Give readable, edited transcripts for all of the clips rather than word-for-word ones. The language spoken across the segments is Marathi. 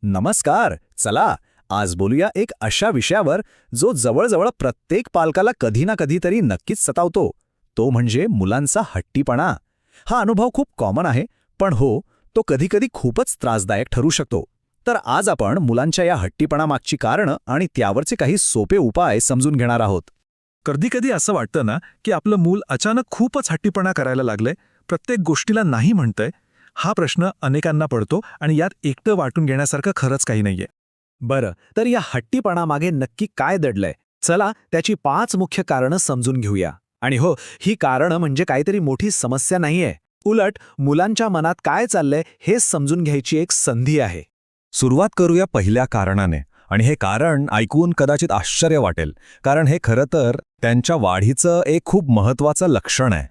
नमस्कार. चला आज बोलूया एक अशा विषयावर जो जवळजवळ प्रत्येक पालकाला कधी ना कधीतरी नक्कीच सतावतो. तो म्हणजे मुलांचा हट्टीपणा. हा अनुभव खूप कॉमन आहे, पण हो, तो कधीकधी खूपच त्रासदायक ठरू शकतो. तर आज आपण मुलांच्या या हट्टीपणामागची कारणं आणि त्यावरचे काही सोपे उपाय समजून घेणार आहोत. कधी कधी असं वाटतं ना की आपलं मूल अचानक खूपच हट्टीपणा करायला लागलंय, प्रत्येक गोष्टीला नाही म्हणतंय. हा प्रश्न अनेकांना पडतो आणि यात एकटं वाटून घेण्यासारखं खरंच काही नाहीये. बरं, तर या हट्टीपणामागे नक्की काय दडलंय? चला त्याची 5 मुख्य कारणं समजून घेऊया. आणि हो, ही कारणं म्हणजे काहीतरी मोठी समस्या नाहीये. उलट मुलांच्या मनात काय चाललंय हे समजून घ्यायची एक संधी आहे. सुरुवात करूया पहिल्या कारणाने. आणि हे कारण ऐकून कदाचित आश्चर्य वाटेल, कारण हे खरं तर त्यांच्या वाढीचं एक खूप महत्त्वाचं लक्षण आहे.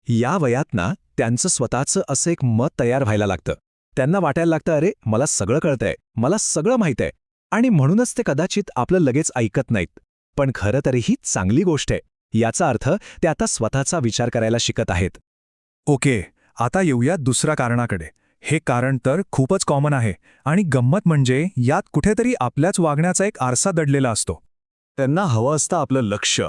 या वयात ना त्यांचं स्वतःचं असं एक मत तयार व्हायला लागतं. त्यांना वाटायला लागतं, अरे मला सगळं कळतंय, मला सगळं माहीत आहे. आणि म्हणूनच ते कदाचित आपलं लगेच ऐकत नाहीत. पण खरं तर ही चांगली गोष्ट आहे. याचा अर्थ ते आता स्वतःचा विचार करायला शिकत आहेत. ओके, आता येऊया दुसऱ्या कारणाकडे. हे कारण तर खूपच कॉमन आहे आणि गंमत म्हणजे यात कुठेतरी आपल्याच वागण्याचा एक आरसा दडलेला असतो. त्यांना हवं असतं आपलं लक्ष.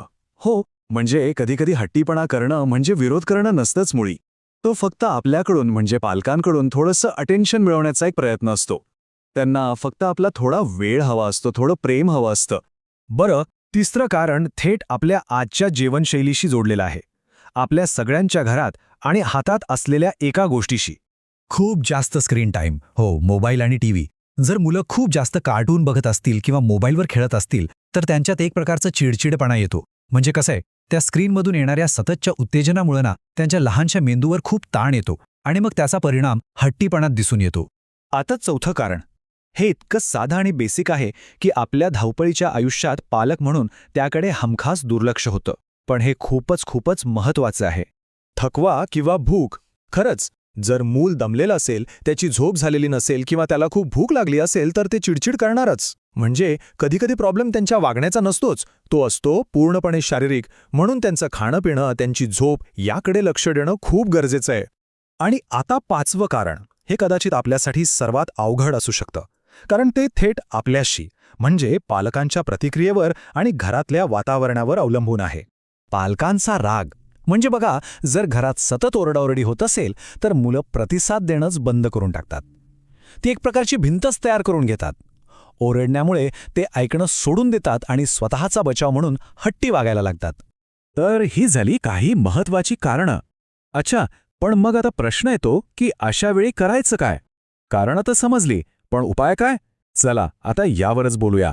हो, म्हणजे कधीकधी हट्टीपणा करणं म्हणजे विरोध करणं नसतंच मुळी. तो फक्त आपल्याकडून म्हणजे पालकांकडून थोडंसं अटेन्शन मिळवण्याचा एक प्रयत्न असतो. त्यांना फक्त आपला थोडा वेळ हवा असतो, थोडं प्रेम हवं असतं. बरं, तिसरं कारण थेट आपल्या आजच्या जीवनशैलीशी जोडलेलं आहे. आपल्या सगळ्यांच्या घरात आणि हातात असलेल्या एका गोष्टीशी, खूप जास्त स्क्रीन टाईम. हो, मोबाईल आणि टीव्ही. जर मुलं खूप जास्त कार्टून बघत असतील किंवा मोबाईलवर खेळत असतील तर त्यांच्यात एक प्रकारचा चिडचिडपणा येतो. म्हणजे कसं आहे, त्या स्क्रीनमधून येणाऱ्या सततच्या उत्तेजनामुळे ना त्यांच्या लहानशा मेंदूवर खूप ताण येतो आणि मग त्याचा परिणाम हट्टीपणात दिसून येतो. आता चौथं कारण. हे इतकं साधं आणि बेसिक आहे की आपल्या धावपळीच्या आयुष्यात पालक म्हणून त्याकडे हमखास दुर्लक्ष होतं. पण हे खूपच महत्त्वाचं आहे. थकवा किंवा भूक. खरंच, जर मूल दमलेलं असेल, त्याची झोप झालेली नसेल किंवा त्याला खूप भूक लागली असेल तर ते चिडचिड करणारच. म्हणजे कधीकधी प्रॉब्लेम त्यांच्या वागण्याचा नसतोच, तो असतो पूर्णपणे शारीरिक. म्हणून त्यांचं खाणं पिणं, त्यांची झोप याकडे लक्ष देणं खूप गरजेचं आहे. आणि आता 5वं कारण. हे कदाचित आपल्यासाठी सर्वात अवघड असू शकतं, कारण ते थेट आपल्याशी म्हणजे पालकांच्या प्रतिक्रियेवर आणि घरातल्या वातावरणावर अवलंबून आहे. पालकांचा राग. म्हणजे बघा, जर घरात सतत ओरडाओरडी होत असेल तर मुलं प्रतिसाद देणंच बंद करून टाकतात. ती एक प्रकारची भिंतच तयार करून घेतात. ओरडण्यामुळे ते ऐकणं सोडून देतात आणि स्वतःचा बचाव म्हणून हट्टी वागायला लागतात. तर ही झाली काही महत्त्वाची कारणं. अच्छा, पण मग आता प्रश्न येतो की अशा वेळी करायचं काय? कारणं तर समजली, पण उपाय काय? चला आता यावरच बोलूया.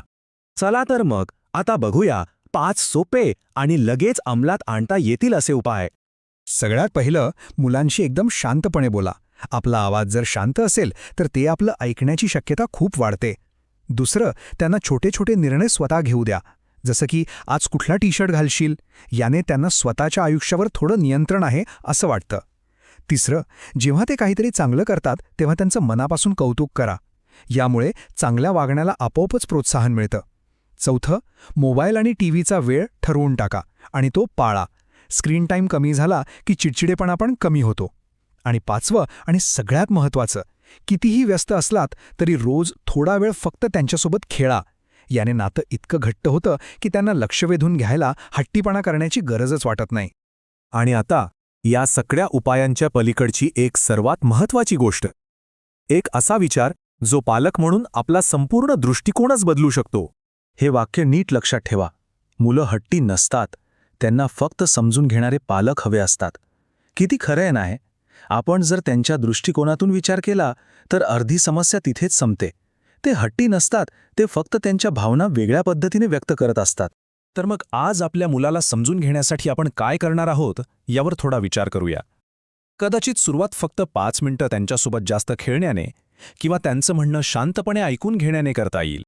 चला तर मग आता बघूया 5 सोपे आणि लगेच अंमलात आणता येतील असे उपाय. सगळ्यात पहिलं, मुलांशी एकदम शांतपणे बोला. आपला आवाज जर शांत असेल तर ते आपलं ऐकण्याची शक्यता खूप वाढते. दुसरं, त्यांना छोटे छोटे निर्णय स्वतः घेऊ द्या. जसं की आज कुठला टी-शर्ट घालशील, याने त्यांना स्वतःच्या आयुष्यावर थोडं नियंत्रण आहे असं वाटतं. तिसरं, जेव्हा ते काहीतरी चांगलं करतात तेव्हा त्यांचं मनापासून कौतुक करा. यामुळे चांगल्या वागण्याला आपोआपच प्रोत्साहन मिळतं. चौथं, मोबाईल आणि टीव्हीचा वेळ ठरवून टाका आणि तो पाळा. स्क्रीन टाईम कमी झाला की चिडचिडेपणा पण कमी होतो. आणि 5वं आणि सगळ्यात महत्त्वाचं, कितीही व्यस्त असलात तरी रोज थोडा वेळ फक्त त्यांच्यासोबत खेळा. याने नातं इतकं घट्ट होतं की त्यांना लक्ष वेधून घ्यायला हट्टीपणा करण्याची गरजच वाटत नाही. आणि आता या सगळ्या उपायांच्या पलीकडची एक सर्वात महत्त्वाची गोष्ट, एक असा विचार जो पालक म्हणून आपला संपूर्ण दृष्टिकोनच बदलू शकतो. हे वाक्य नीट लक्षात ठेवा. मुलं हट्टी नसतात, त्यांना फक्त समजून घेणारे पालक हवे असतात. किती खरं आहे ना हे? आपण जर त्यांच्या दृष्टिकोनातून विचार केला तर अर्धी समस्या तिथेच संपते. ते हट्टी नसतात, ते फक्त त्यांच्या भावना वेगळ्या पद्धतीने व्यक्त करत असतात. तर मग आज आपल्या मुलाला समजून घेण्यासाठी आपण काय करणार आहोत यावर थोडा विचार करूया. कदाचित सुरुवात फक्त 5 मिनिटं त्यांच्यासोबत जास्त खेळण्याने किंवा त्यांचं म्हणणं शांतपणे ऐकून घेण्याने करता येईल.